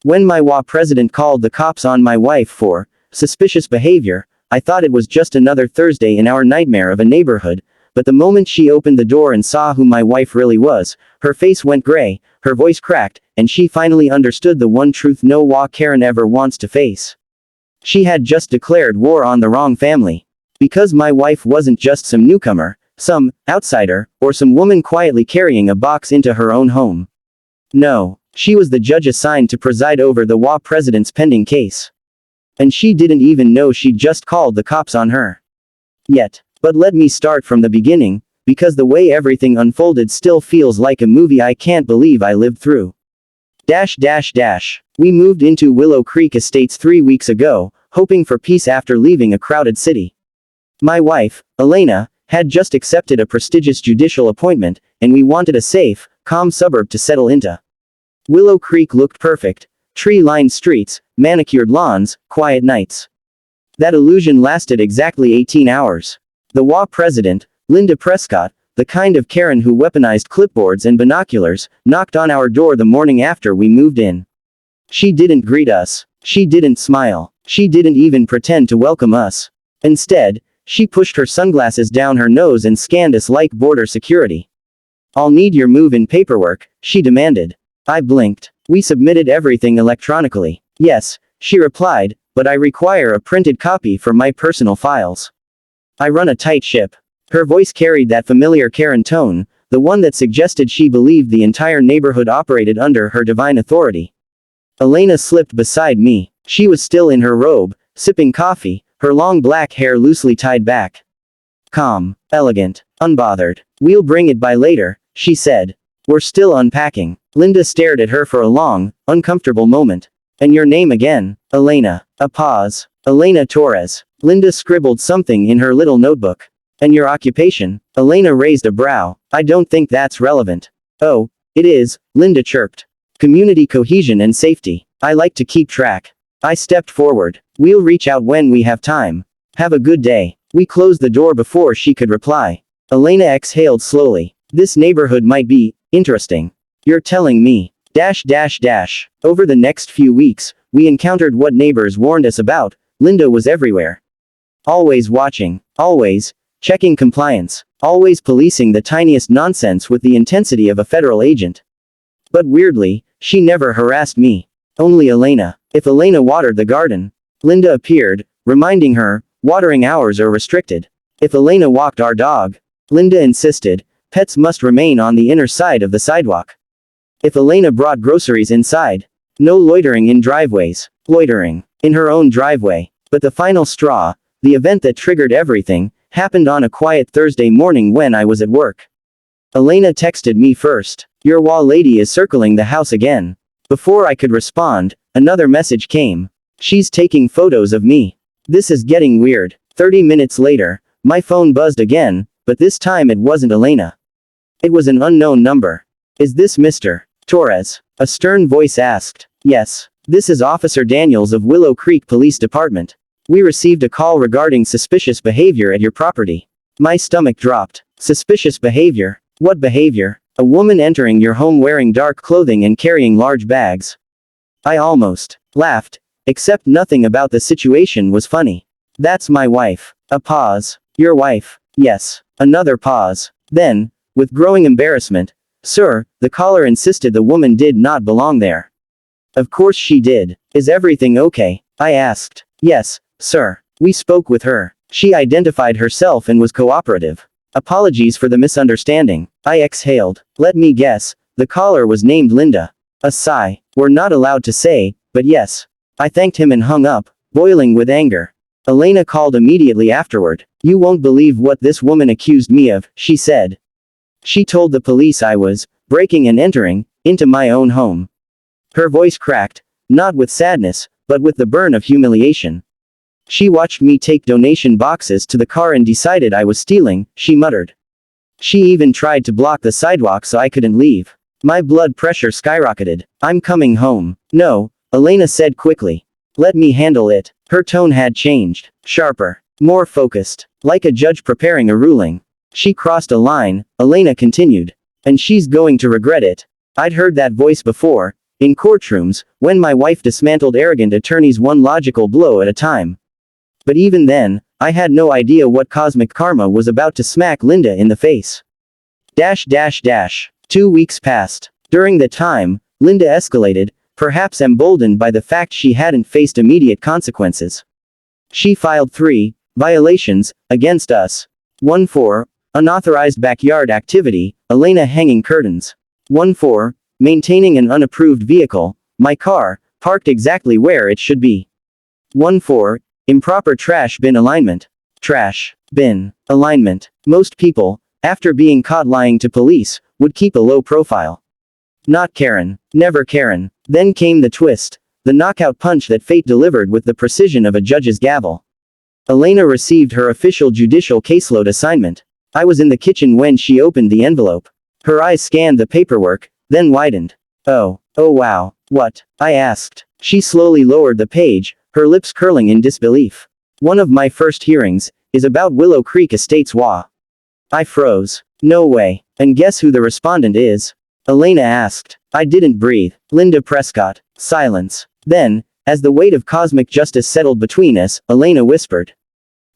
When my HOA president called the cops on my wife for suspicious behavior, I thought it was just another Thursday in our nightmare of a neighborhood, but the moment she opened the door and saw who my wife really was, her face went gray, her voice cracked, and she finally understood the one truth no HOA Karen ever wants to face. She had just declared war on the wrong family. Because my wife wasn't just some newcomer, some outsider, or some woman quietly carrying a box into her own home. No, she was the judge assigned to preside over the HOA president's pending case. And she didn't even know she'd just called the cops on her. Yet. But let me start from the beginning, because the way everything unfolded still feels like a movie I can't believe I lived through. We moved into Willow Creek Estates 3 weeks ago, hoping for peace after leaving a crowded city. My wife, Elena, had just accepted a prestigious judicial appointment, and we wanted a safe, calm suburb to settle into. Willow Creek looked perfect: tree-lined streets, manicured lawns, quiet nights. That illusion lasted exactly 18 hours. The HOA president, Linda Prescott, the kind of Karen who weaponized clipboards and binoculars, knocked on our door the morning after we moved in. She didn't greet us. She didn't smile. She didn't even pretend to welcome us. Instead, she pushed her sunglasses down her nose and scanned us like border security. "I'll need your move-in paperwork," she demanded. I blinked. "We submitted everything electronically." "Yes," she replied, "but I require a printed copy for my personal files. I run a tight ship." Her voice carried that familiar Karen tone, the one that suggested she believed the entire neighborhood operated under her divine authority. Elena slipped beside me. She was still in her robe, sipping coffee, her long black hair loosely tied back. Calm, elegant, unbothered. "We'll bring it by later," she said. "We're still unpacking." Linda stared at her for a long, uncomfortable moment. "And your name again?" "Elena." A pause. "Elena Torres." Linda scribbled something in her little notebook. "And your occupation?" Elena raised a brow. "I don't think that's relevant." "Oh, it is," Linda chirped. "Community cohesion and safety. I like to keep track." I stepped forward. "We'll reach out when we have time. Have a good day." We closed the door before she could reply. Elena exhaled slowly. "This neighborhood might be interesting." "You're telling me." Over the next few weeks, we encountered what neighbors warned us about. Linda was everywhere. Always watching. Always checking compliance. Always policing the tiniest nonsense with the intensity of a federal agent. But weirdly, she never harassed me. Only Elena. If Elena watered the garden, Linda appeared, reminding her, watering hours are restricted. If Elena walked our dog, Linda insisted, pets must remain on the inner side of the sidewalk. If Elena brought groceries inside, no loitering in driveways. Loitering in her own driveway. But the final straw, the event that triggered everything, happened on a quiet Thursday morning when I was at work. Elena texted me first. "Your HOA lady is circling the house again." Before I could respond, another message came. "She's taking photos of me." This is getting weird. 30 minutes later, my phone buzzed again, but this time it wasn't Elena. It was an unknown number. "Is this Mr. Torres?" a stern voice asked. "Yes. This is Officer Daniels of Willow Creek Police Department. We received a call regarding suspicious behavior at your property." My stomach dropped. Suspicious behavior? What behavior? A woman entering your home wearing dark clothing and carrying large bags. I almost laughed. Except nothing about the situation was funny. "That's my wife." A pause. "Your wife?" "Yes." Another pause. Then, with growing embarrassment, "Sir," the caller insisted the woman did not belong there. Of course she did. "Is everything okay?" I asked. "Yes, sir. We spoke with her. She identified herself and was cooperative. Apologies for the misunderstanding." I exhaled. "Let me guess, the caller was named Linda." A sigh. "We're not allowed to say, but yes." I thanked him and hung up, boiling with anger. Elena called immediately afterward. "You won't believe what this woman accused me of," she said. "She told the police I was breaking and entering into my own home." Her voice cracked, not with sadness, but with the burn of humiliation. "She watched me take donation boxes to the car and decided I was stealing," she muttered. "She even tried to block the sidewalk so I couldn't leave." My blood pressure skyrocketed. "I'm coming home." "No," Elena said quickly. "Let me handle it." Her tone had changed. Sharper. More focused. Like a judge preparing a ruling. "She crossed a line," Elena continued. "And she's going to regret it." I'd heard that voice before, in courtrooms, when my wife dismantled arrogant attorneys one logical blow at a time. But even then, I had no idea what cosmic karma was about to smack Linda in the face. 2 weeks passed. During the time, Linda escalated, perhaps emboldened by the fact she hadn't faced immediate consequences. She filed 3 violations against us. 1-4, unauthorized backyard activity, Elena hanging curtains. 1-4, maintaining an unapproved vehicle, my car, parked exactly where it should be. 1-4, improper trash bin alignment. Trash bin alignment. Most people, after being caught lying to police, would keep a low profile. Not Karen. Never Karen. Then came the twist, the knockout punch that fate delivered with the precision of a judge's gavel. Elena received her official judicial caseload assignment. I was in the kitchen when she opened the envelope. Her eyes scanned the paperwork, then widened. Oh wow, what? I asked. She slowly lowered the page, her lips curling in disbelief. One of my first hearings is about Willow Creek Estates HOA. I froze. No way. And guess who the respondent is? Elena asked. I didn't breathe. Linda Prescott. Silence. Then, as the weight of cosmic justice settled between us, Elena whispered.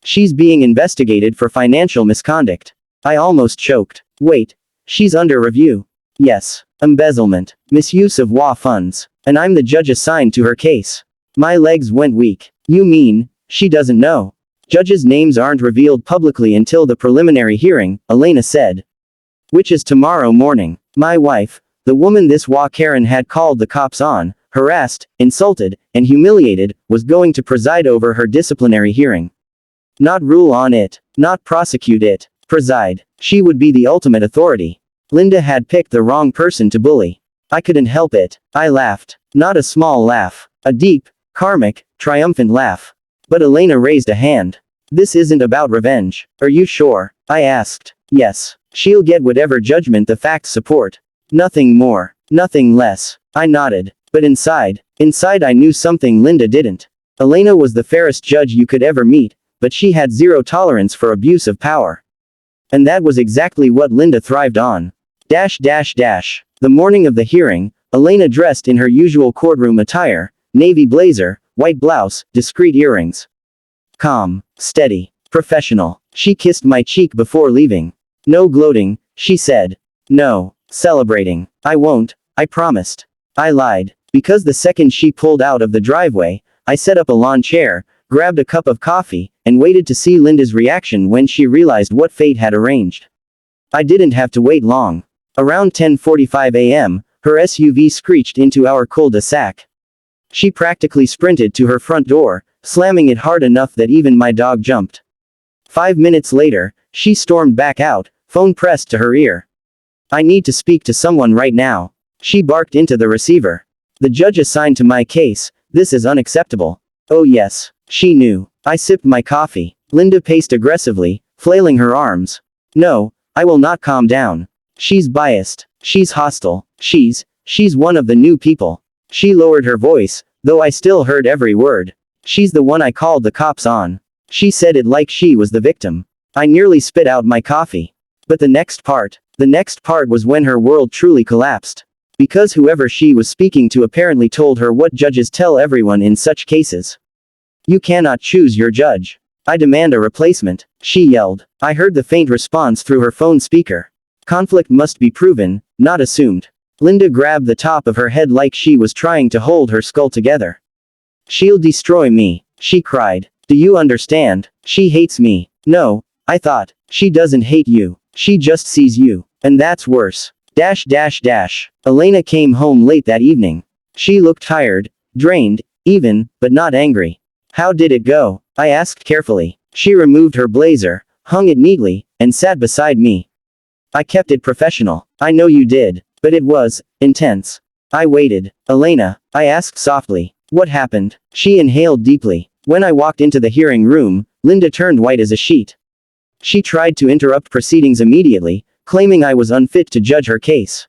She's being investigated for financial misconduct. I almost choked. Wait. She's under review. Yes. Embezzlement. Misuse of HOA funds. And I'm the judge assigned to her case. My legs went weak. You mean, she doesn't know? Judges' names aren't revealed publicly until the preliminary hearing, Elena said. Which is tomorrow morning. My wife, the woman this HOA Karen had called the cops on, harassed, insulted, and humiliated, was going to preside over her disciplinary hearing. Not rule on it. Not prosecute it. Preside. She would be the ultimate authority. Linda had picked the wrong person to bully. I couldn't help it. I laughed. Not a small laugh. A deep, karmic, triumphant laugh. But Elena raised a hand. This isn't about revenge. Are you sure? I asked. Yes. She'll get whatever judgment the facts support. Nothing more. Nothing less. I nodded. But inside I knew something Linda didn't. Elena was the fairest judge you could ever meet, but she had zero tolerance for abuse of power. And that was exactly what Linda thrived on. The morning of the hearing, Elena dressed in her usual courtroom attire, navy blazer, white blouse, discreet earrings. Calm, steady, professional. She kissed my cheek before leaving. No gloating, she said. No, celebrating. I won't, I promised. I lied. Because the second she pulled out of the driveway, I set up a lawn chair, grabbed a cup of coffee, and waited to see Linda's reaction when she realized what fate had arranged. I didn't have to wait long. Around 10:45 a.m., her SUV screeched into our cul-de-sac. She practically sprinted to her front door, slamming it hard enough that even my dog jumped. 5 minutes later, she stormed back out, phone pressed to her ear. I need to speak to someone right now. She barked into the receiver. The judge assigned to my case, this is unacceptable. Oh yes, she knew. I sipped my coffee. Linda paced aggressively, flailing her arms. No, I will not calm down. She's biased. She's hostile. She's one of the new people. She lowered her voice, though I still heard every word. She's the one I called the cops on. She said it like she was the victim. I nearly spit out my coffee. But the next part was when her world truly collapsed. Because whoever she was speaking to apparently told her what judges tell everyone in such cases. You cannot choose your judge. I demand a replacement, she yelled. I heard the faint response through her phone speaker. Conflict must be proven, not assumed. Linda grabbed the top of her head like she was trying to hold her skull together. She'll destroy me, she cried. Do you understand? She hates me. No, I thought. She doesn't hate you. She just sees you. And that's worse. Elena came home late that evening. She looked tired, drained, even, but not angry. How did it go? I asked carefully. She removed her blazer, hung it neatly, and sat beside me. I kept it professional. I know you did. But it was intense. I waited. Elena, I asked softly. What happened? She inhaled deeply. When I walked into the hearing room, Linda turned white as a sheet. She tried to interrupt proceedings immediately, claiming I was unfit to judge her case.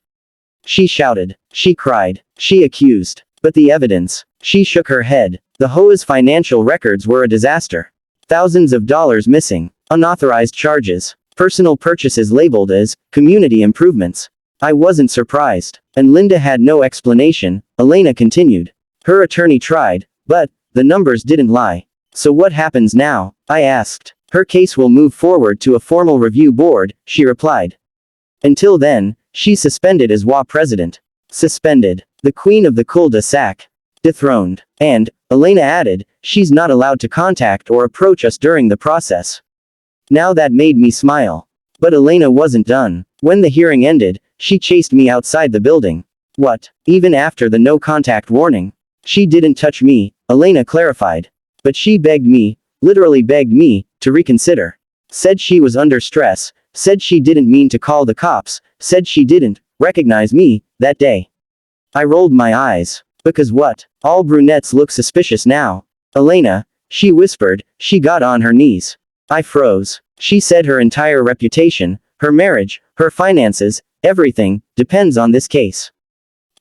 She shouted. She cried. She accused. But the evidence. She shook her head. The HOA's financial records were a disaster. Thousands of dollars missing. Unauthorized charges. Personal purchases labeled as community improvements. I wasn't surprised. And Linda had no explanation, Elena continued. Her attorney tried, but the numbers didn't lie. So what happens now? I asked. Her case will move forward to a formal review board, she replied. Until then, she's suspended as HOA president. Suspended. The queen of the cul-de-sac. Dethroned. And, Elena added, she's not allowed to contact or approach us during the process. Now that made me smile. But Elena wasn't done. When the hearing ended, she chased me outside the building. What? Even after the no-contact warning? She didn't touch me, Elena clarified. But she begged me, literally begged me, to reconsider. Said she was under stress, said she didn't mean to call the cops, said she didn't recognize me that day. I rolled my eyes. Because what? All brunettes look suspicious now. Elena, she whispered, she got on her knees. I froze. She said her entire reputation, her marriage, her finances, everything, depends on this case.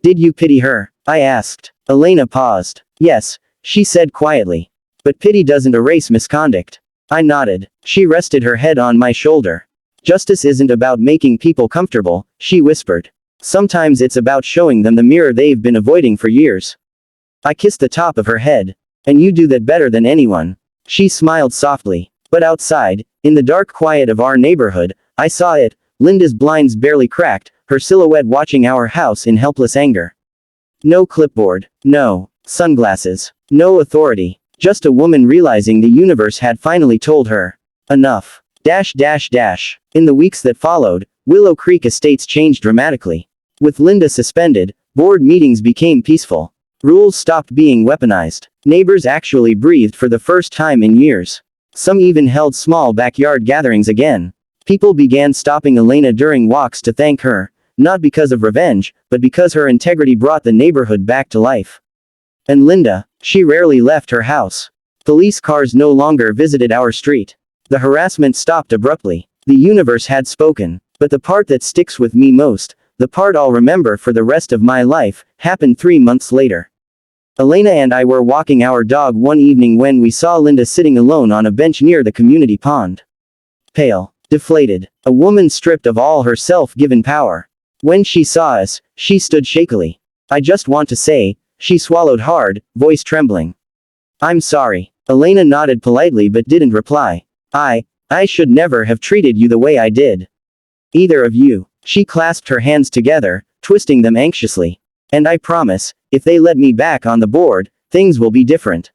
Did you pity her? I asked. Elena paused. Yes, she said quietly. But pity doesn't erase misconduct. I nodded. She rested her head on my shoulder. Justice isn't about making people comfortable, she whispered. Sometimes it's about showing them the mirror they've been avoiding for years. I kissed the top of her head. And you do that better than anyone. She smiled softly. But outside, in the dark quiet of our neighborhood, I saw it, Linda's blinds barely cracked, her silhouette watching our house in helpless anger. No clipboard. No sunglasses. No authority. Just a woman realizing the universe had finally told her. Enough. In the weeks that followed, Willow Creek Estates changed dramatically. With Linda suspended, board meetings became peaceful. Rules stopped being weaponized. Neighbors actually breathed for the first time in years. Some even held small backyard gatherings again. People began stopping Elena during walks to thank her, not because of revenge, but because her integrity brought the neighborhood back to life. And Linda, she rarely left her house. Police cars no longer visited our street. The harassment stopped abruptly. The universe had spoken. But the part that sticks with me most, the part I'll remember for the rest of my life, happened 3 months later. Elena and I were walking our dog one evening when we saw Linda sitting alone on a bench near the community pond. Pale. Deflated. A woman stripped of all her self-given power. When she saw us, she stood shakily. I just want to say, she swallowed hard, voice trembling. I'm sorry. Elena nodded politely but didn't reply. I should never have treated you the way I did. Either of you. She clasped her hands together, twisting them anxiously. And I promise, if they let me back on the board, things will be different.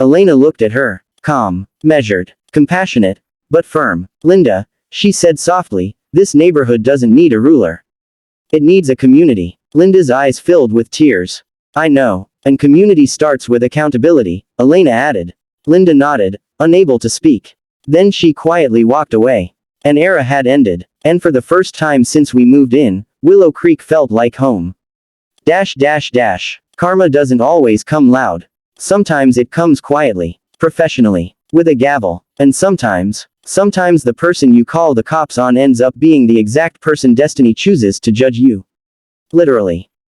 Elena looked at her. Calm, measured, compassionate, but firm. Linda, she said softly, this neighborhood doesn't need a ruler. It needs a community. Linda's eyes filled with tears. I know. And community starts with accountability, Elena added. Linda nodded, unable to speak. Then she quietly walked away. An era had ended. And for the first time since we moved in, Willow Creek felt like home. Karma doesn't always come loud. Sometimes it comes quietly, professionally, with a gavel. And sometimes the person you call the cops on ends up being the exact person destiny chooses to judge you. Literally.